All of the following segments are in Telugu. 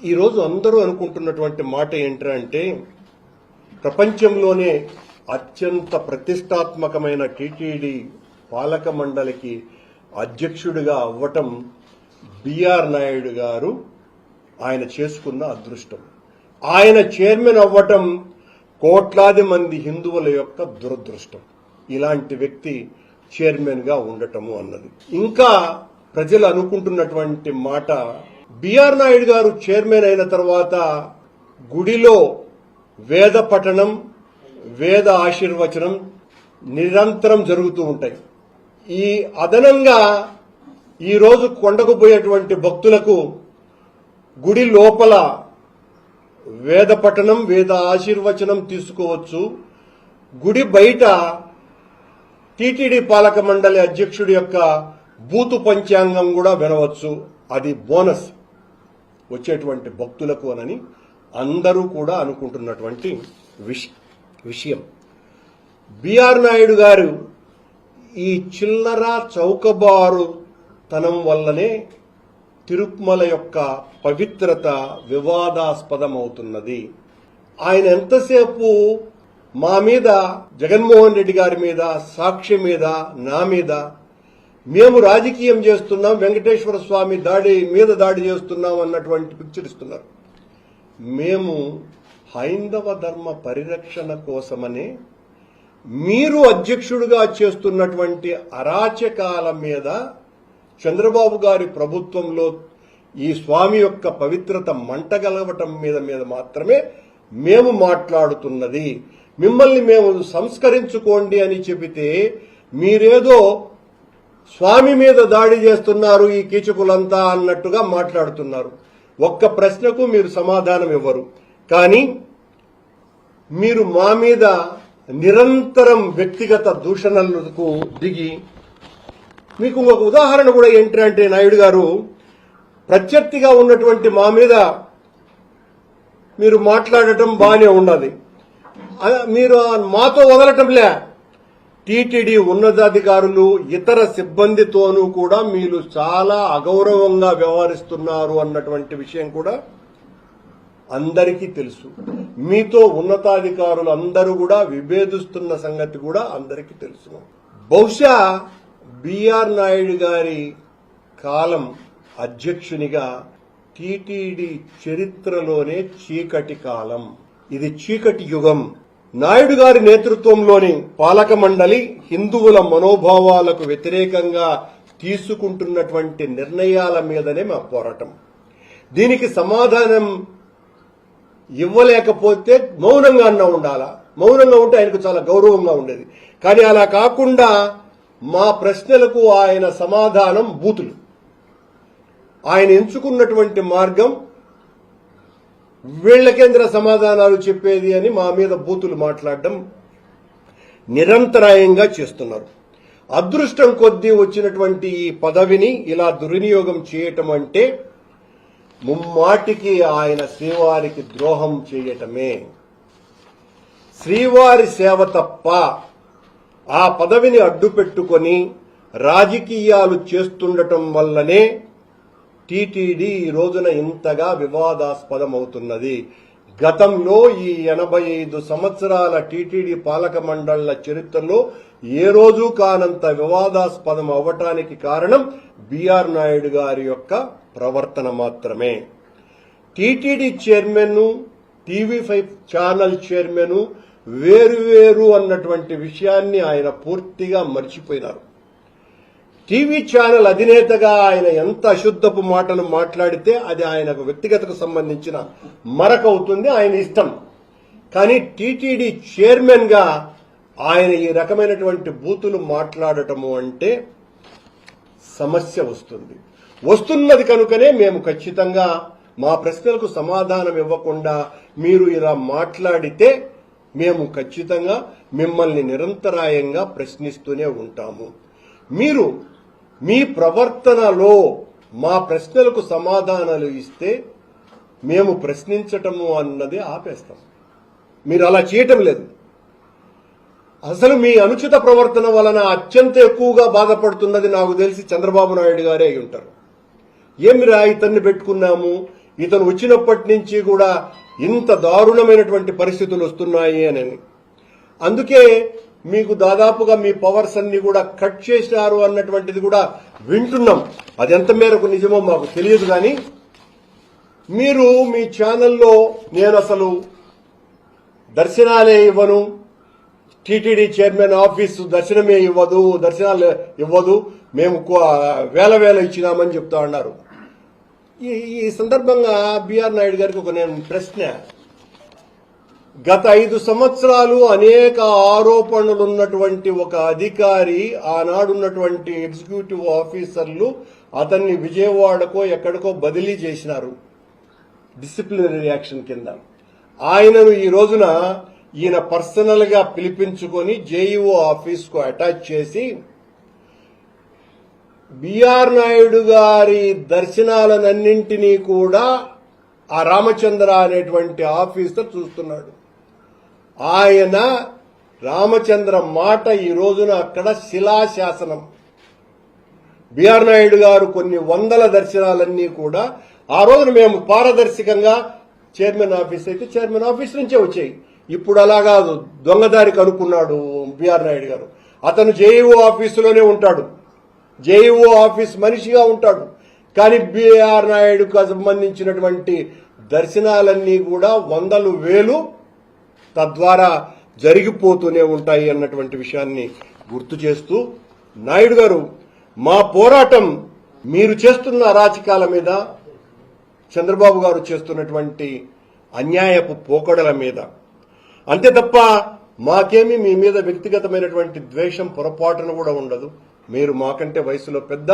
ఈరోజు అందరూ అనుకుంటున్నటువంటి మాట ఏంటంటే ప్రపంచంలోనే అత్యంత ప్రతిష్టాత్మకమైన టీటీడీ పాలక మండలికి అధ్యక్షుడిగా అవ్వటం బిఆర్ నాయుడు గారు ఆయన చేసుకున్న అదృష్టం. ఆయన చైర్మన్ అవ్వటం కోట్లాది మంది హిందువుల యొక్క దురదృష్టం. ఇలాంటి వ్యక్తి చైర్మన్ గా ఉండటము అన్నది. ఇంకా ప్రజలు అనుకుంటున్నటువంటి మాట, బిఆర్ నాయుడు గారు చైర్మన్ అయిన తర్వాత గుడిలో వేద పఠనం, వేద ఆశీర్వచనం నిరంతరం జరుగుతూ ఉంటాయి. ఈ అదనంగా ఈరోజు కొండకు పోయేటువంటి భక్తులకు గుడి లోపల వేద పఠనం, వేద ఆశీర్వచనం తీసుకోవచ్చు. గుడి బయట టీటీడీ పాలక మండలి అధ్యక్షుడి యొక్క బూతు పంచాంగం కూడా వినవచ్చు. అది బోనస్ వచ్చేటువంటి భక్తులకు అని అందరూ కూడా అనుకుంటున్నటువంటి విషయం. బిఆర్ నాయుడు గారు ఈ చిల్లర చౌకబారు తనం వల్లనే తిరుమల యొక్క పవిత్రత వివాదాస్పదమవుతున్నది. ఆయన ఎంతసేపు మా మీద, జగన్మోహన్ రెడ్డి గారి మీద, సాక్షి మీద, నా మీద మేము రాజకీయం చేస్తున్నాం, వెంకటేశ్వర స్వామి దాడి చేస్తున్నాం అన్నటువంటి పిక్చర్ ఇస్తున్నారు. మేము హైందవ ధర్మ పరిరక్షణ కోసమనే మీరు అధ్యక్షుడిగా చేస్తున్నటువంటి అరాచకాల మీద చంద్రబాబు గారి ప్రభుత్వంలో ఈ స్వామి యొక్క పవిత్రత మంటగలవటం మీద మాత్రమే మేము మాట్లాడుతున్నది. మిమ్మల్ని మేము సంస్కరించుకోండి అని చెబితే మీరేదో స్వామి మీద దాడి చేస్తున్నారు ఈ కీచకులంతా అన్నట్టుగా మాట్లాడుతున్నారు. ఒక్క ప్రశ్నకు మీరు సమాధానం ఇవ్వరు. కానీ మీరు మా మీద నిరంతరం వ్యక్తిగత దూషణలకు దిగి, మీకు ఒక ఉదాహరణ కూడా ఏంటంటే, నాయుడు గారు ప్రత్యర్థిగా ఉన్నటువంటి మా మీద మీరు మాట్లాడటం బాగానే ఉన్నది. మీరు మాతో వదలటంలే, టీటీడీ ఉన్నతాధికారులు ఇతర సిబ్బందితోనూ కూడా మీరు చాలా అగౌరవంగా వ్యవహరిస్తున్నారు అన్నటువంటి విషయం కూడా అందరికీ తెలుసు. మీతో ఉన్నతాధికారులు అందరూ కూడా విభేదిస్తున్న సంగతి కూడా అందరికీ తెలుసు. బహుశా బిఆర్ నాయుడు గారి కాలం అధ్యక్షునిగా టీటీడీ చరిత్రలోనే చీకటి కాలం. ఇది చీకటి యుగం. నాయుడు గారి నేతృత్వంలోని పాలక మండలి హిందువుల మనోభావాలకు వ్యతిరేకంగా తీసుకుంటున్నటువంటి నిర్ణయాల మీదనే మా పోరాటం. దీనికి సమాధానం ఇవ్వలేకపోతే మౌనంగా అన్నా ఉండాలా. మౌనంగా ఉంటే ఆయనకు చాలా గౌరవంగా ఉండేది. కానీ అలా కాకుండా మా ప్రశ్నలకు ఆయన సమాధానం బూతులు. ఆయన ఎంచుకున్నటువంటి మార్గం వీళ్లకేంద్ర సమాధానాలు చెప్పేది అని మా మీద బూతులు మాట్లాడడం నిరంతరాయంగా చేస్తున్నారు. అదృష్టం కొద్దీ వచ్చినటువంటి ఈ పదవిని ఇలా దుర్వినియోగం చేయటం అంటే ముమ్మాటికి ఆయన శ్రీవారికి ద్రోహం చేయటమే. శ్రీవారి సేవ తప్ప ఆ పదవిని అడ్డుపెట్టుకొని రాజకీయాలు చేస్తుండటం వల్లనే టీటీడీ ఈ రోజున ఇంతగా వివాదాస్పదమవుతున్నది. గతంలో ఈ 85 సంవత్సరాల టీటీడీ పాలక మండళ్ల చరిత్రలో ఏ రోజు కానంత వివాదాస్పదం అవ్వటానికి కారణం బిఆర్ నాయుడు గారి యొక్క ప్రవర్తన మాత్రమే. TTD chairman, TV5 channel chairman వేరు అన్నటువంటి విషయాన్ని ఆయన పూర్తిగా మర్చిపోయినారు. టీవీ ఛానల్ అధినేతగా ఆయన ఎంత అశుద్ధపు మాటలు మాట్లాడితే అది ఆయనకు వ్యక్తిగతకు సంబంధించిన మరకవుతుంది, ఆయన ఇష్టం. కానీ టీటీడీ చైర్మన్ గా ఆయన ఈ రకమైనటువంటి బూతులు మాట్లాడటము అంటే సమస్య వస్తున్నది కనుకనే మేము ఖచ్చితంగా మా ప్రశ్నలకు సమాధానం ఇవ్వకుండా మీరు ఇలా మాట్లాడితే మేము ఖచ్చితంగా మిమ్మల్ని నిరంతరాయంగా ప్రశ్నిస్తూనే ఉంటాము. మీరు మీ ప్రవర్తనలో మా ప్రశ్నలకు సమాధానాలు ఇస్తే మేము ప్రశ్నించటము అన్నది ఆపేస్తాం. మీరు అలా చేయటం లేదు. అసలు మీ అనుచిత ప్రవర్తన వలన అత్యంత ఎక్కువగా బాధపడుతున్నది నాకు తెలిసి చంద్రబాబు నాయుడు గారే అయి ఉంటారు. ఏమిరా ఇతన్ని పెట్టుకున్నాము, ఇతను వచ్చినప్పటి నుంచి కూడా ఇంత దారుణమైనటువంటి పరిస్థితులు వస్తున్నాయి అని. అందుకే మీకు దాదాపుగా మీ పవర్స్ అన్ని కూడా కట్ చేసినారు అన్నటువంటిది కూడా వింటున్నాం. అది ఎంత మేరకు నిజమో మాకు తెలియదు. కానీ మీరు మీ ఛానల్లో నేను అసలు దర్శనాలే ఇవ్వను, టీటీడీ చైర్మన్ ఆఫీసు దర్శనమే ఇవ్వదు, దర్శనాలు ఇవ్వదు, మేము వేల ఇచ్చినామని చెప్తా ఉన్నారు. ఈ సందర్భంగా బిఆర్ నాయుడు గారికి ఒక నేను ప్రశ్న. గత 5 సంవత్సరాలు అనేక ఆరోపణలున్నటువంటి ఒక అధికారి, ఆనాడున్నటువంటి ఎగ్జిక్యూటివ్ ఆఫీసర్లు అతన్ని విజయవాడకో ఎక్కడికో బదిలీ చేసినారు డిసిప్లినరీ రియాక్షన్ కింద. ఆయనను ఈ రోజున ఈయన పర్సనల్ గా పిలిపించుకొని జేఈఓ ఆఫీస్ కు అటాచ్ చేసి బిఆర్ నాయుడు గారి దర్శనాలన్నింటినీ కూడా ఆ రామచంద్ర అనేటువంటి ఆఫీసర్ చూస్తున్నాడు. ఆయన రామచంద్ర మాట ఈ రోజున అక్కడ శిలాశాసనం. బిఆర్ నాయుడు గారు కొన్ని వందల దర్శనాలన్నీ కూడా ఆ రోజున మేము పారదర్శకంగా చైర్మన్ ఆఫీస్ అయితే చైర్మన్ ఆఫీస్ నుంచే వచ్చాయి. ఇప్పుడు అలా కాదు, దొంగదారికి అనుకున్నాడు బిఆర్ నాయుడు గారు. అతను జేఈఓ ఆఫీసులోనే ఉంటాడు, జేఈఓ ఆఫీస్ మనిషిగా ఉంటాడు. కానీ బిఆర్ నాయుడుకు సంబంధించినటువంటి దర్శనాలన్నీ కూడా వందలు వేలు తద్వారా జరిగిపోతూనే ఉంటాయి అన్నటువంటి విషయాన్ని గుర్తు చేస్తూ, నాయుడు గారు, మా పోరాటం మీరు చేస్తున్న అరాచకాల మీద, చంద్రబాబు గారు చేస్తున్నటువంటి అన్యాయపు పోకడల మీద అంతే తప్ప మాకేమీ మీ మీద వ్యక్తిగతమైనటువంటి ద్వేషం పొరపాటున కూడా ఉండదు. మీరు మాకంటే వయసులో పెద్ద,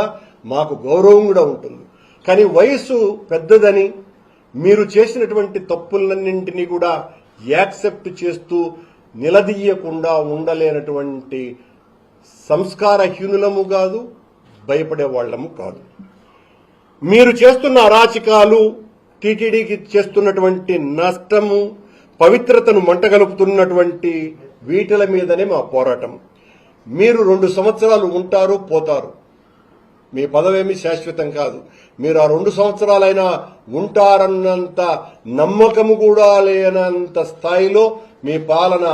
మాకు గౌరవం కూడా ఉంటుంది. కానీ వయసు పెద్దదని మీరు చేసినటువంటి తప్పులన్నింటినీ కూడా యాక్సెప్ట్ చేస్తూ నిలదీయకుండా ఉండలేనటువంటి సంస్కారహీనులము కాదు, భయపడేవాళ్లము కాదు. మీరు చేస్తున్న అరాచకాలు, టీటీడీకి చేస్తున్నటువంటి నష్టము, పవిత్రతను మంటగలుపుతున్నటువంటి వీటిల మీదనే మా పోరాటం. మీరు 2 సంవత్సరాలు ఉంటారు, పోతారు. మీ పదవేమీ శాశ్వతం కాదు. మీరు ఆ 2 సంవత్సరాలైనా ఉంటారన్నంత నమ్మకము కూడా లేనంత స్థాయిలో మీ పాలన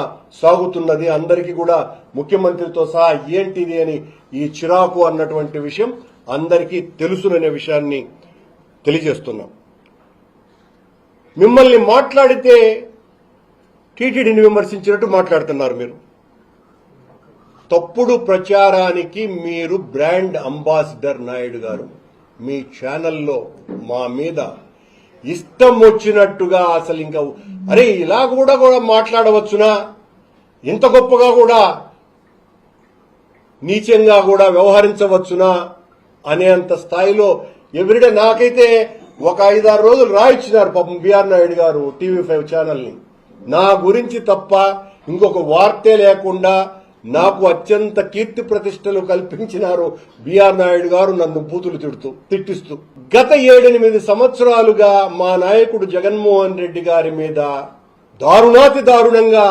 సాగుతున్నది. అందరికీ కూడా ముఖ్యమంత్రితో సహా ఏంటిది అని ఈ చిరాకు అన్నటువంటి విషయం అందరికీ తెలుసుననే విషయాన్ని తెలియజేస్తున్నాం. మిమ్మల్ని మాట్లాడితే టీటీడీని విమర్శించినట్టు మాట్లాడుతున్నారు. మీరు తప్పుడు ప్రచారానికి మీరు బ్రాండ్ అంబాసిడర్. నాయుడు గారు, మీ ఛానల్లో మా మీద ఇష్టం వచ్చినట్టుగా అసలు ఇంకా అరే ఇలా కూడా మాట్లాడవచ్చునా, ఇంత గొప్పగా కూడా నీచంగా కూడా వ్యవహరించవచ్చునా అనేంత స్థాయిలో ఎవ్రీడే నాకైతే ఒక 5-6 రోజులు రాయిచ్చినారు పాపం బిఆర్ నాయుడు గారు TV5 ఛానల్ని. నా గురించి తప్ప ఇంకొక వార్తే లేకుండా నాకు అత్యంత కీర్తి ప్రతిష్టలు కల్పించినారు బిఆర్ నాయుడు గారు నన్ను బూతులు తిట్టిస్తూ. గత 7-8 సంవత్సరాలుగా మా నాయకుడు జగన్మోహన్ రెడ్డి గారి మీద దారుణాతి దారుణంగా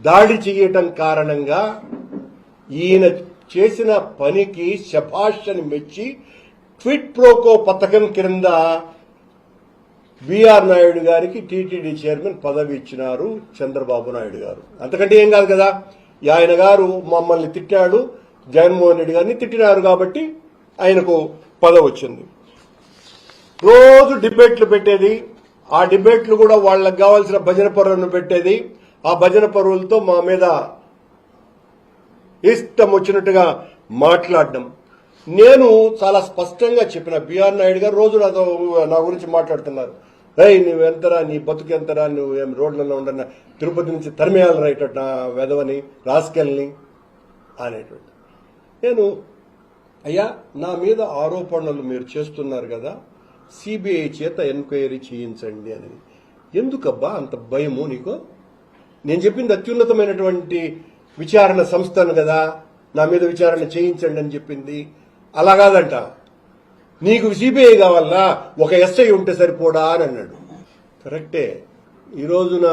దాడి చేయటం కారణంగా ఈయన చేసిన పనికి శభాష్ అని మెచ్చి ట్విట్ ప్రోకో పథకం క్రింద బిఆర్ నాయుడు గారికి టీటీడీ చైర్మన్ పదవి ఇచ్చినారు చంద్రబాబు నాయుడు గారు. అంతకంటే ఏం కాదు కదా. ఆయన గారు మమ్మల్ని తిట్టాడు, జగన్మోహన్ రెడ్డి గారిని తిట్టినారు కాబట్టి ఆయనకు పదవి వచ్చింది. రోజు డిబేట్లు పెట్టేది, ఆ డిబేట్లు కూడా వాళ్ళకి కావాల్సిన భజన పరులను పెట్టేది. ఆ భజన పరువులతో మా మీద ఇష్టం వచ్చినట్టుగా మాట్లాడడం. నేను చాలా స్పష్టంగా చెప్పిన, బిఆర్ నాయుడు గారు రోజు నా గురించి మాట్లాడుతున్నారు. నువ్వెంతరా, నీ బతుకు ఎంతరా, నువ్వు ఏం రోడ్లలో ఉండన్నా, తిరుపతి నుంచి తరిమేయాలి రైట్ నా వెధవని, రాసుకెళ్ళని అనేటువంటి. నేను అయ్యా, నా మీద ఆరోపణలు మీరు చేస్తున్నారు కదా, సిబిఐ చేత ఎంక్వైరీ చేయించండి అని. ఎందుకబ్బా అంత భయము నీకు? నేను చెప్పింది అత్యున్నతమైనటువంటి విచారణ సంస్థను కదా, నా మీద విచారణ చేయించండి అని చెప్పింది. అలా కాదంట, నీకు సిబిఐ కావాలా, ఒక ఎస్ఐ ఉంటే సరిపోడా అని అన్నాడు. కరెక్టే. ఈ రోజున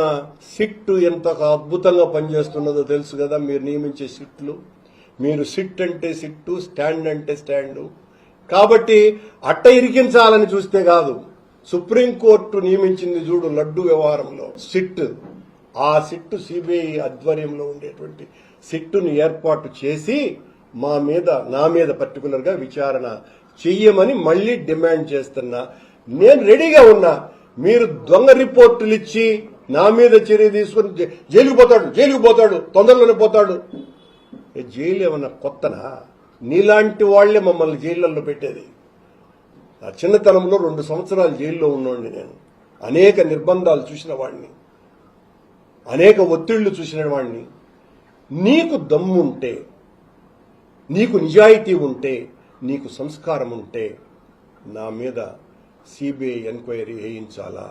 సిట్ ఎంత అద్భుతంగా పనిచేస్తున్నదో తెలుసు కదా, మీరు నియమించే సిట్లు. మీరు సిట్ అంటే సిట్టు, స్టాండ్ అంటే స్టాండు. కాబట్టి అట్ట ఇరికించాలని చూస్తే కాదు, సుప్రీంకోర్టు నియమించింది చూడు లడ్డు వ్యవహారంలో సిట్. ఆ సిట్ సిబిఐ ఆధ్వర్యంలో ఉండేటువంటి సిట్టును ఏర్పాటు చేసి నా మీద పర్టికులర్ గా విచారణ చెయ్యమని మళ్లీ డిమాండ్ చేస్తున్నా. నేను రెడీగా ఉన్నా. మీరు దొంగ రిపోర్టులు ఇచ్చి నా మీద చర్య తీసుకుని జైలుకు పోతాడు తొందరలోనే పోతాడు. జైలు ఏమన్నా కొత్తనా? నీలాంటి వాళ్లే మమ్మల్ని జైళ్లలో పెట్టేది. నా చిన్నతనంలో 2 సంవత్సరాలు జైల్లో ఉన్నవాడిని నేను. అనేక నిర్బంధాలు చూసిన వాడిని, అనేక ఒత్తిళ్లు చూసిన వాడిని. నీకు దమ్ముంటే, నీకు నిజాయితీ ఉంటే, నీకు సంస్కారం ఉంటే నా మీద సిబిఐ ఎంక్వైరీ వేయించాలా?